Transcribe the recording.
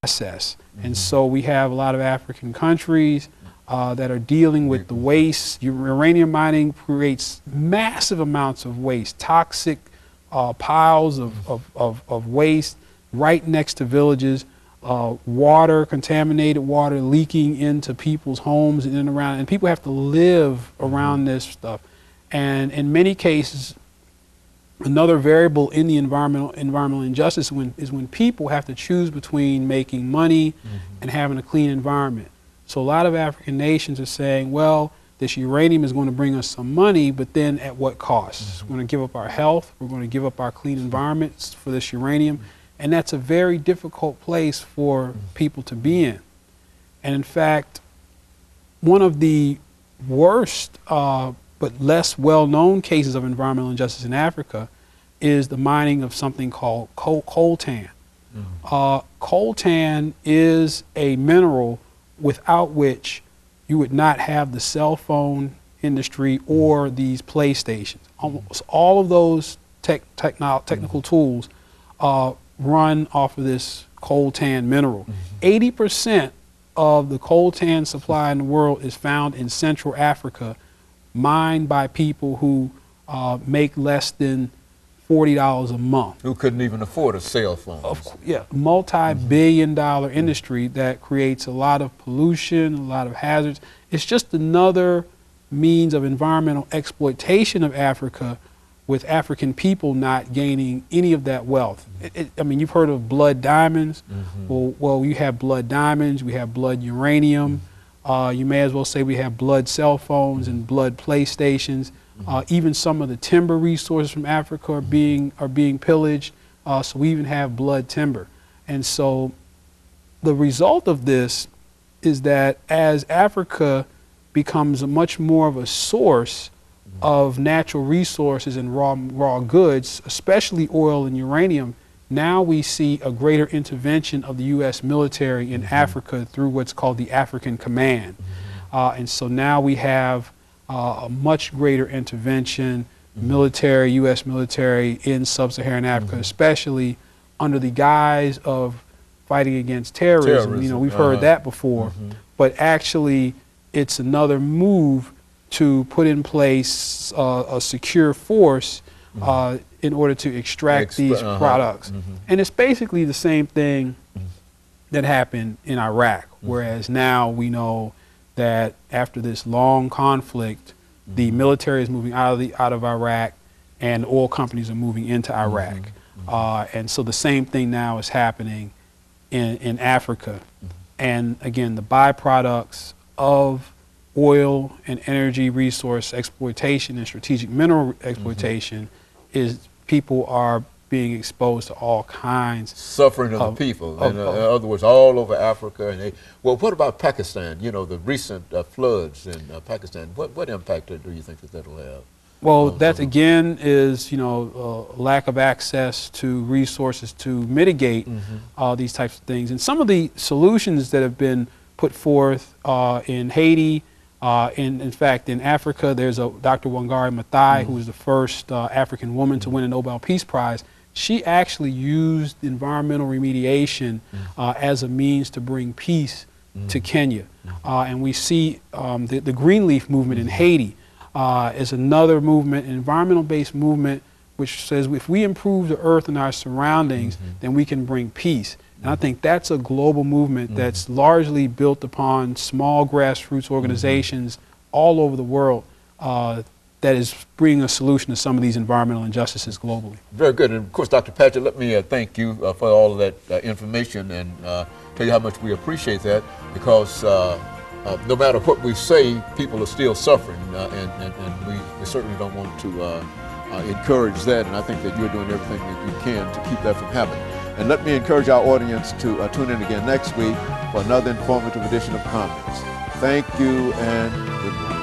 process. And so we have a lot of African countries that are dealing with the waste. Uranium mining creates massive amounts of waste, toxic piles of waste right next to villages, water, contaminated water leaking into people's homes and around, and people have to live around this stuff. And in many cases, another variable in the environmental injustice is when people have to choose between making money and having a clean environment. So a lot of African nations are saying, well, this uranium is going to bring us some money, but then at what cost? We're going to give up our health, we're going to give up our clean environments for this uranium, and that's a very difficult place for people to be in. And in fact, one of the worst but less well-known cases of environmental injustice in Africa is the mining of something called coltan. Coltan is a mineral without which you would not have the cell phone industry or these PlayStations. Almost all of those technical tools run off of this coltan mineral. 80% of the coltan supply in the world is found in Central Africa, mined by people who make less than $40 a month. Who couldn't even afford a cell phone. Yeah, multi-billion-dollar industry that creates a lot of pollution, a lot of hazards. It's just another means of environmental exploitation of Africa, with African people not gaining any of that wealth. I mean, you've heard of blood diamonds. Well, you have blood diamonds, we have blood uranium. You may as well say we have blood cell phones and blood PlayStations. Even some of the timber resources from Africa are being pillaged. So we even have blood timber. And so the result of this is that as Africa becomes much more of a source of natural resources and raw goods, especially oil and uranium, now we see a greater intervention of the U.S. military in Africa through what's called the African Command. And so now we have a much greater intervention, military, U.S. military in sub-Saharan Africa, especially under the guise of fighting against terrorism. You know, we've heard that before, but actually it's another move to put in place a secure force in order to extract these products. And it's basically the same thing that happened in Iraq, whereas now we know that after this long conflict, the military is moving out of Iraq, and the oil companies are moving into Iraq. And so the same thing now is happening in Africa. And again, the byproducts of oil and energy resource exploitation and strategic mineral exploitation is people are being exposed to all kinds suffering of the people. In other words, all over Africa. And well, what about Pakistan? You know, the recent floods in Pakistan. What impact do you think that'll have? Well, that again is, you know, lack of access to resources to mitigate these types of things. And some of the solutions that have been put forth in Haiti, in fact, in Africa, there's a Dr. Wangari Maathai, who was the first African woman to win a Nobel Peace Prize. She actually used environmental remediation as a means to bring peace to Kenya. And we see the Greenleaf movement in Haiti is another movement, an environmental-based movement, which says if we improve the earth and our surroundings, then we can bring peace. And I think that's a global movement that's largely built upon small grassroots organizations all over the world that is bringing a solution to some of these environmental injustices globally. Very good. And of course, Dr. Padgett, let me thank you for all of that information and tell you how much we appreciate that, because no matter what we say, people are still suffering, and we certainly don't want to encourage that. And I think that you're doing everything that you can to keep that from happening. And let me encourage our audience to tune in again next week for another informative edition of Comments. Thank you and good night.